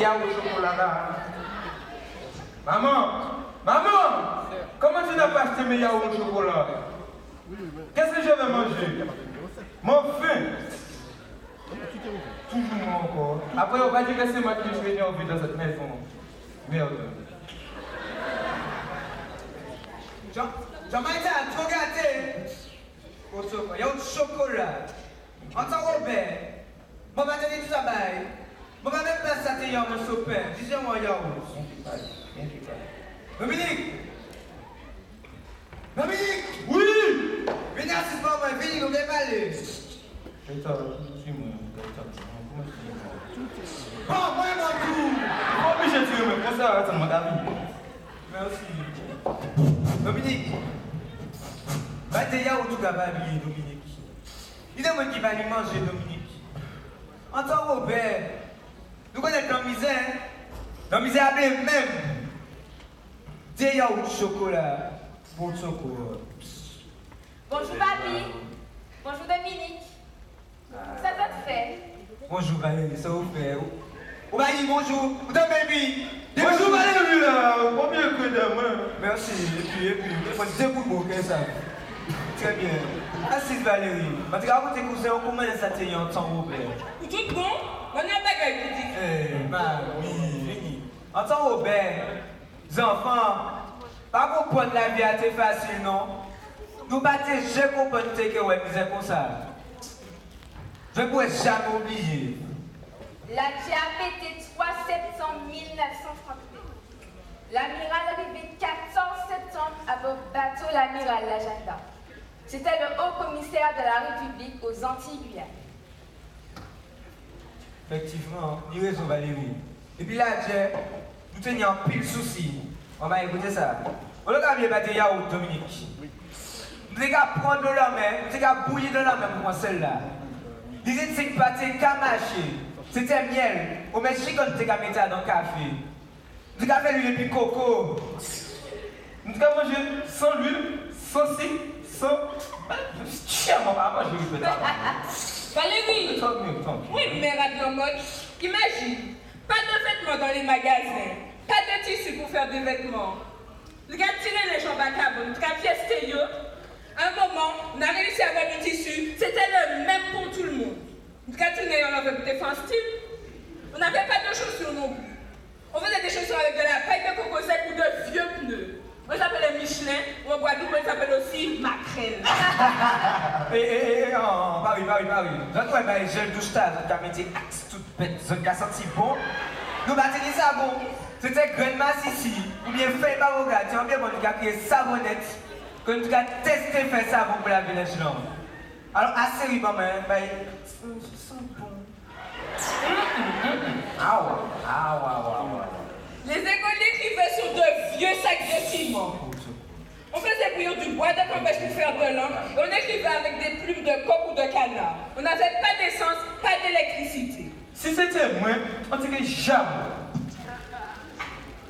yaourt au chocolat là. Maman, comment tu n'as pas acheté mes yaourts au chocolat? Qu'est-ce que je vais manger? Mon faim. Toujours moi encore. Après, on va dire que c'est moi qui suis venu en vie dans cette maison. Merde. Jean-Marie, tu regardes? Il y a du chocolat. En tant Robert, je vais te dire tout ça. Je vais même pas ça te mon sopin. Dis-moi, yaourt. Dominique! Oui! Viens assiste moi, viens, nous allons parler. Bon, moi, tout. Oh, mais j'ai tué, mais pour ça, ça m'a d'avis. Merci. Dominique. Va te yaourt tout là-bas, Dominique. Il y a des gens qui vont aller manger, Dominique. En tant que Robert, nous connaissons la misère. La misère a même. Des yaourts chocolat. Bon chocolat. Bonjour papy. Bonjour Dominique. Ça va te faire? Bonjour Valérie, ça vous fait? Oh Valérie, bonjour. Vous baby. Bonjour Valérie là, combien que de moi? Merci, et puis, il faut deux coups de mots, ça. Très bien. Assise Valérie. En tout cas, vous tes cousins, comment les ateliers en temps Robert? Tout bon? On a pas de Eh, mamie. En temps Robert, les enfants, pas comprendre la vie à te facile, non? Nous battons, je comprends que ouais, misère comme ça. Je ne pourrais jamais oublier. La diable était 3 septembre 1931. L'amiral arrivé 14 septembre à bord bateau l'amiral La Jeanne d'Arc. C'était le haut commissaire de la République aux Antilles-Guyane. Effectivement, il a raison Valérie. Et puis là, nous tenions un pile souci. On va écouter ça. On a bien battu yaourt, Dominique. Nous avons prendre de la main, nous avons bouillir de la main pour celle-là. Ils étaient pâtés camaché. C'était miel. Au Mexique, on était mis dans le café. Nous avons fait l'huile et puis coco. Nous avons mangé sans l'huile, sans ci, sans. Tiens, mon papa, je vais faire ça. Valérie! Oui, mais radio mode. Imagine, pas de vêtements dans les magasins, pas de tissu pour faire des vêtements. Nous avons tiré les jambes à cabane, nous avons pièce. À un moment, on a réussi à avoir du tissu, c'était le même pour tout le monde. Nous avons tiré, on avait des fins style. On n'avait pas de chaussures non plus. On faisait des chaussures avec de la paille de coco sec ou de vieux pneus. On s'appelait Michelin, ou en Guadeloupe, on s'appelle aussi Macrel. Paris. J'entends un gel douche tard, j'entends mis axe toute bête, j'entends senti bon. Nous battons des savons, c'était grain masse ici, ou bien fait par regard, tu as bien bon, nous avons créé savonnette, que nous avons testé faire savon pour la village là. Alors, assez maman, ça sent bon. Les écoliers écrivaient sur de vieux sacs de ciment. On faisait bouillir du bois de campèche pour faire de l'encre et on écrivait avec des plumes de coq ou de canard. On n'avait pas d'essence, pas d'électricité. Si c'était moi, on dirait jamais.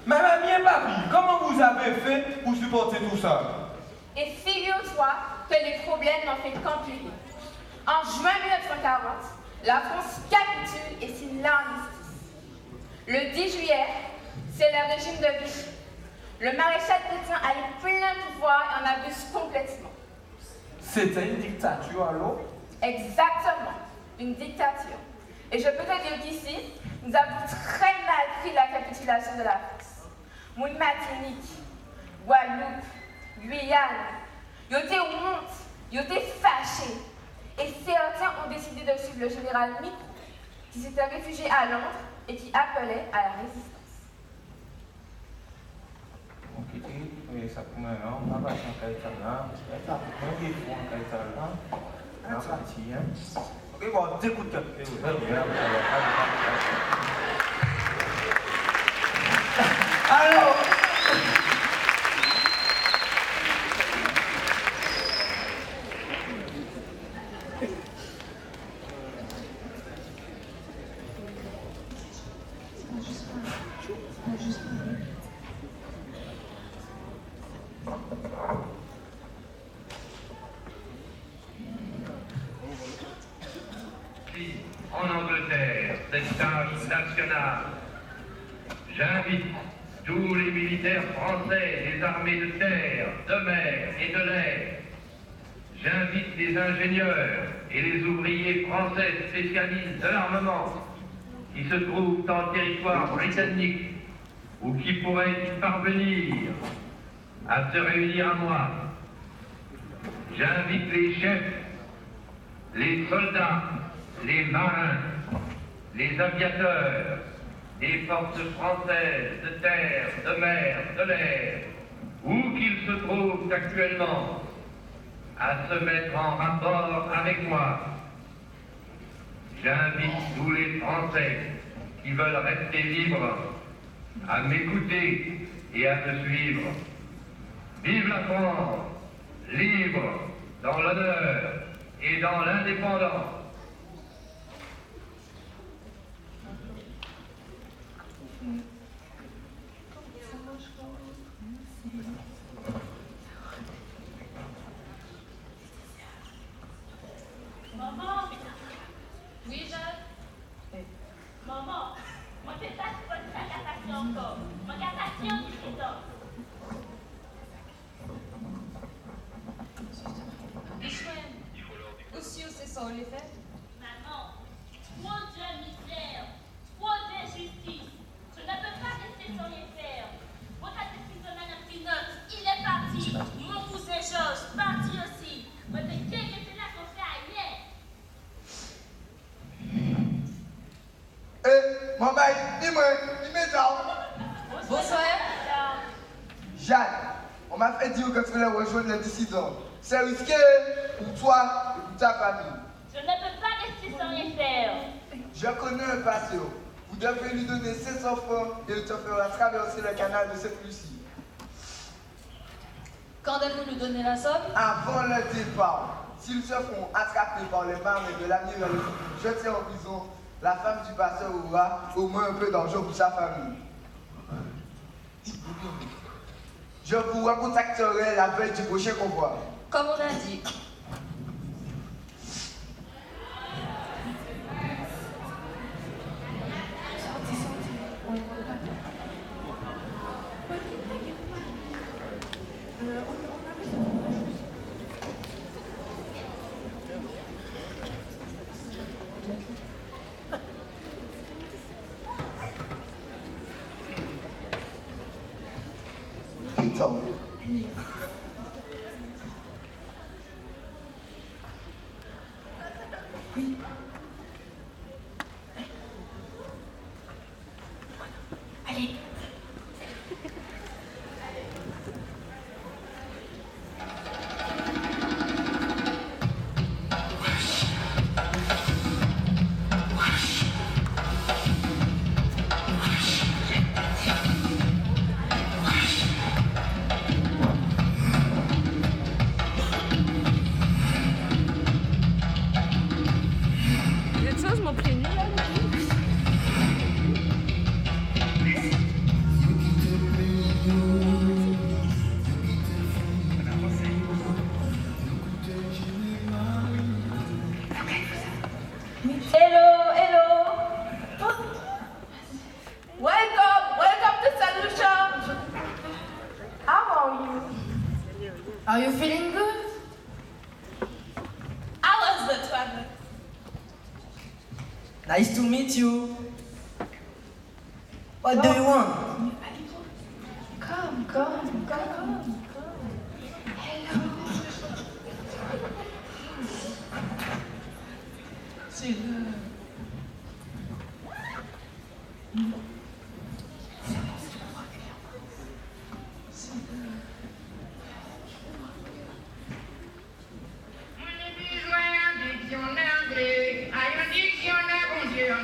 Mais mamie et papi, comment vous avez fait pour supporter tout ça? Et figure-toi que les problèmes n'en fait qu'empirer. En juin 1940, la France capitule et signe l'armistice. Le 10 juillet, c'est le régime de Vichy. Le maréchal Pétain a eu plein pouvoir et en abuse complètement. C'était une dictature alors? Exactement, une dictature. Et je peux te dire qu'ici, nous avons très mal pris la capitulation de la France. Mon Martinique, Guadeloupe, Guyane, ils étaient honte, ils étaient fâchés. Et certains ont décidé de suivre le général Micou, qui s'était réfugié à Londres et qui appelait à la résistance. Ok, oui, ça pour maintenant, on va passer en caïta là, on va faire en caïta là, on va partir. Ok, bon, t'écoutes. Alors, En Angleterre, des stades nationales J'invite tous les militaires français des armées de terre, de mer et de l'air. J'invite les ingénieurs et les ouvriers français spécialistes de l'armement qui se trouvent en territoire britannique ou qui pourraient y parvenir à se réunir à moi. J'invite les chefs, les soldats, les marins, les aviateurs des forces françaises de terre, de mer, de l'air, où qu'ils se trouvent actuellement, à se mettre en rapport avec moi. J'invite tous les Français qui veulent rester libres à m'écouter et à me suivre. Vive la France, libre dans l'honneur et dans l'indépendance. Maman. Oui, Jeanne. Maman, moi c'est pas pour la cassation encore. Ma cassation du président. Aussi, c'est ça, on les fait. Maman, trop de misère, trop d'injustice. Je ne peux pas rester sans rien faire. Regardez ce de Madame Pinotte, il est parti. Mon cousin Georges, parti aussi. Mais c'est qui était là qu'on fait ailleurs? Mon bail, dis-moi, immédiat. Bonsoir. Jeanne, on m'a fait dire que tu voulais rejoindre les dissidents. C'est risqué pour toi et pour ta famille. Je ne peux pas rester sans rien faire. Je connais un patient. Vous devez lui donner 500 francs et il te fera traverser le canal de cette Lucie. Quand devez-vous nous donner la somme? Avant le départ, s'ils se font attraper par les marmes de l'année vers le jeter en prison, la femme du pasteur aura au moins un peu d'argent pour sa famille. Je vous recontacterai la veille du prochain convoi. Comme on a dit. Putain. Are you feeling good? How was the travel? Nice to meet you. What do you want? Come. Hello. C'est le...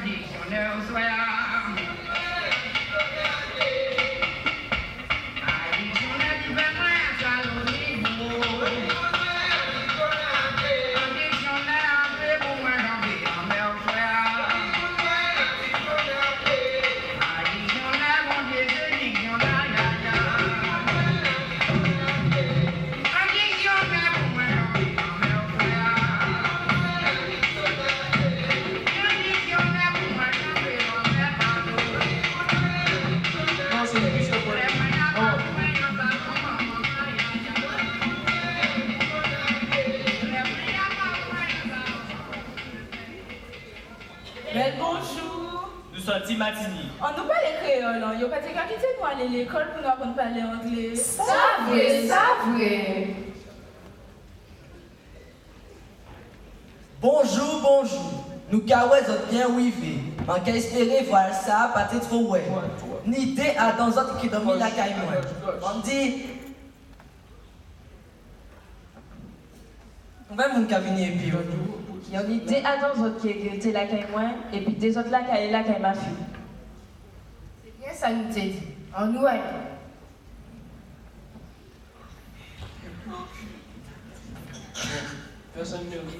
Dictionnaire, aussi, monsieur Paul. Belle bonjour. Nous sommes Timatini. On nous parle créole, non? Yo pas de quelqu'un qui sait nous aller à l'école pour nous apprendre à parler anglais. Ça vrai, ça vrai. Bonjour, bonjour. Nous kawè zot bien wivé. Man ka espérer voir ça, pas trop ouais. Ni té à dans autres qui dormi la caille moi. On dit on va mon cabinet et puis Il y a des ados autres qui étaient là qui moi et puis des autres là qui est là qui ma fille. C'est bien ça nous dit. En nous allons. Personne ne rit.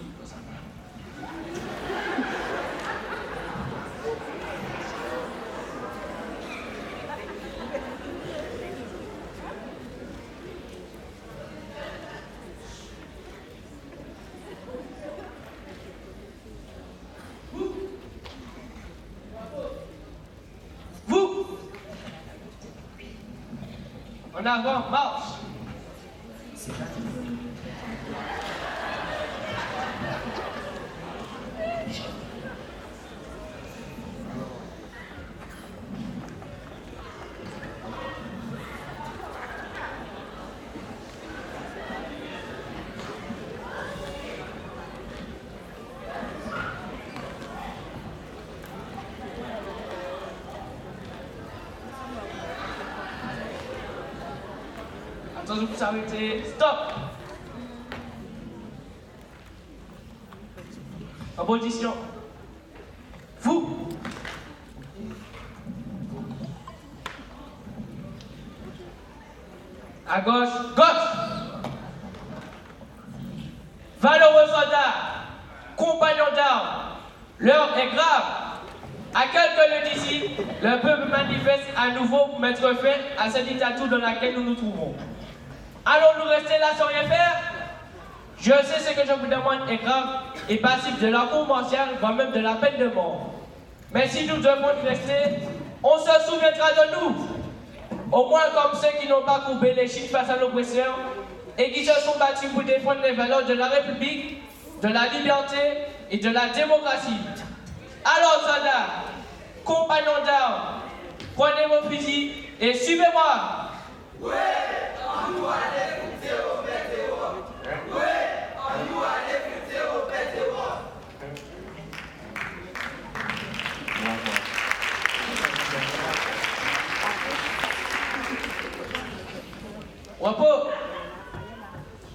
Vous, en avant, marche. Attention pour s'arrêter. Stop. En position. Vous. À gauche. Gauche. Valeureux soldats, compagnons d'armes, l'heure est grave. À quelques lieues d'ici, le peuple manifeste à nouveau pour mettre fin à cette dictature dans laquelle nous nous trouvons. Allons-nous rester là sans rien faire? Je sais ce que je vous demande est grave et passible de la cour martiale, voire même de la peine de mort. Mais si nous devons rester, on se souviendra de nous. Au moins comme ceux qui n'ont pas courbé les chines face à l'oppresseur et qui se sont battus pour défendre les valeurs de la République, de la liberté et de la démocratie. Alors soldats, compagnons d'armes, prenez vos fusils et suivez-moi. Oui, on nous allait écouter au météo. Oui, on nous allait écouter au météo. Repos.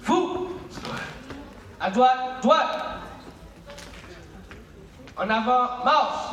Vous. À droite, droite. En avant, marche.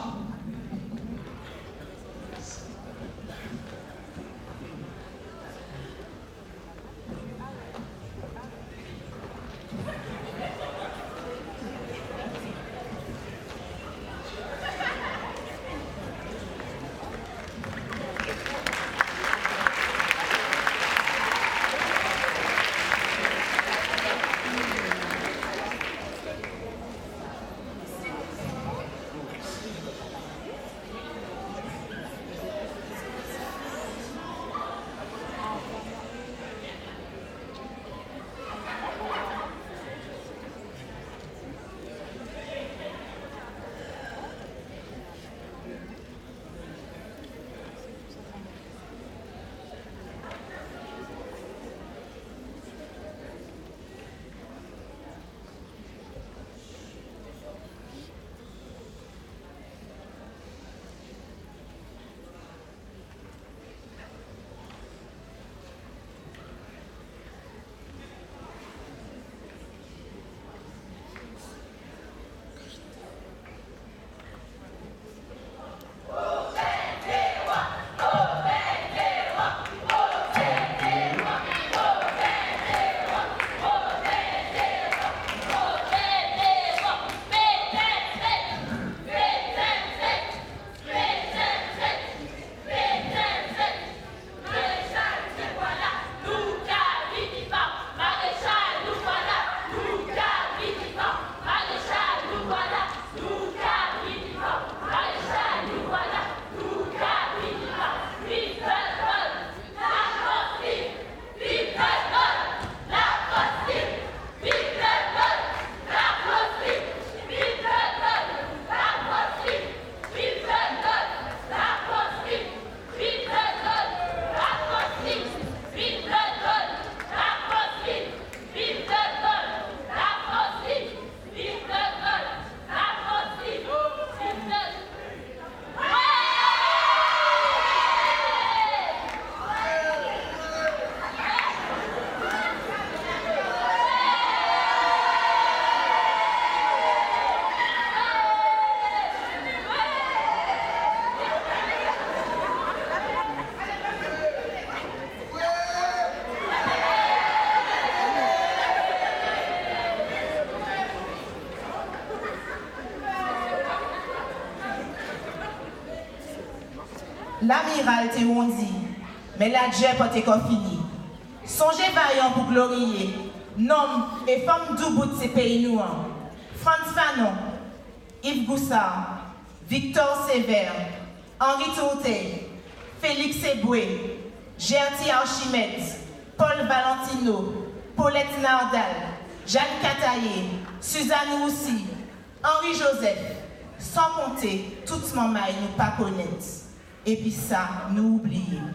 l'amiral te dit, mais la Dieu pas te fini. Songez vaillant pour glorier, nom et femme du bout de ces pays noirs. Franz Fanon, Yves Goussard, Victor Sévère, Henri Tourté, Félix Eboué, Gertie Archimède, Paul Valentino, Paulette Nardal, Jeanne Cataillé, Suzanne Roussi, Henri Joseph, sans compter toutes mamans nous pas connaître. Et puis ça, nous oublions.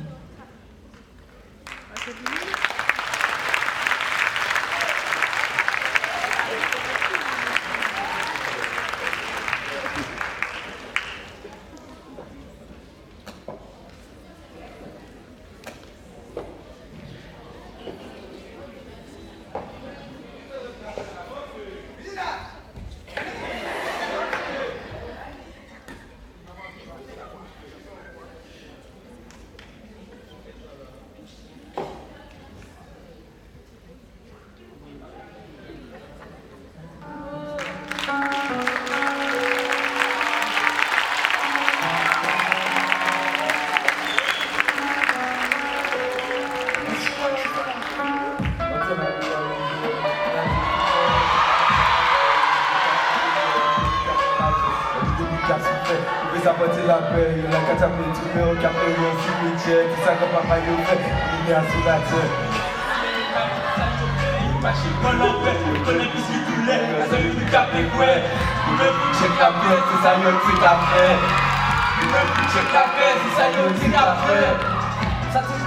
Apporter la paix, la catapule du père, au café, au cimetière, tout ça comme papa y fait, il est à sous la terre. Machine pour l'enfer, connais plus qui tout l'est, la seule plus capée quoi. Vous même plus check la paix, c'est ça y'a petit café. Vous même plus check la paix, c'est ça y'a petit café. Ça c'est...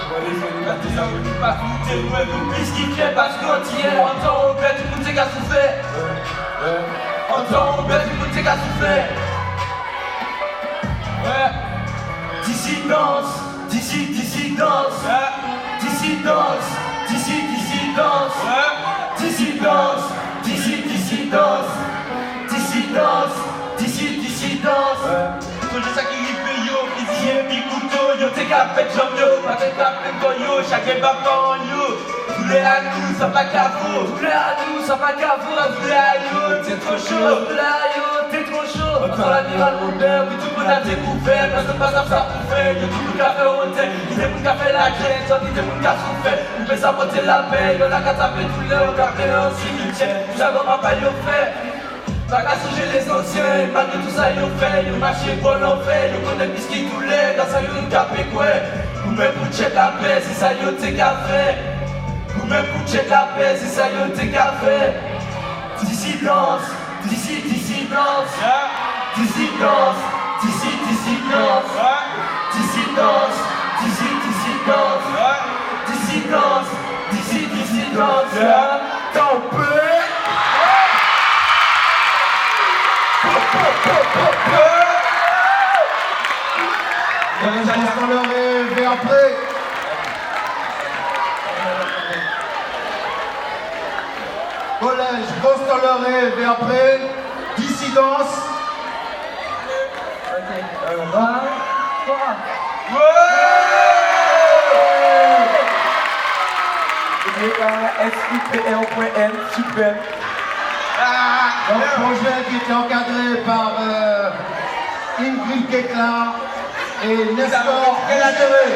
Bon les jeunes, les bâtis, ça veut dire pas tout est loin, vous plus qui vient parce qu'on tient. En temps on bête, tout le monde s'est qu'à souffler. En temps on bête, tout le monde s'est qu'à souffler. Dissidence, dissidence, dissidence, dissidence, dissidence, dissidence, dissidence, dissidence. Quand je sais qu'il fait yo, il y a un petit couteau, yo t'es qu'à faire jambes yo, pas t'es qu'à faire quoi yo, chacun va pas en yo. Voulez à nous, ça va qu'à vous, voulez à nous, ça va qu'à vous, voulez à yo, t'es trop chaud, voulez à yo. Trop chaud, entre l'amiral Robert, puis tout le monde a découvert, parce que pas ça pour faire, y'a tout le monde qui a fait honte, il y a tout le monde qui a fait la graine, il y a tout le monde qui a souffert, on peut s'apporter la paix, y'en a qu'à taper tous les hauts, garder un cimetière, tout ça va pas y'en fait, pas qu'à songer les anciens, malgré tout ça y'en fait, y'en marché pour l'enfer, y'en connaît biscuit tous les, dans ça y'en capé quoi, vous même pour check la paix, c'est ça y'en t'es qu'à faire, vous même pour check la paix, c'est ça y'en t'es qu'à faire, dissidence. Dissidence, dissidence, dissidence, dissidence, dissidence, dissidence, t'en peux. Je pense qu'on leur est vers après. Collège, Constant-Loré, et après, dissidence. Ok. 1, 3. N'oubliez pas, SUPR.N, super. Donc, projet qui était encadré par Ingrid Kekla et Nestor Gelateré.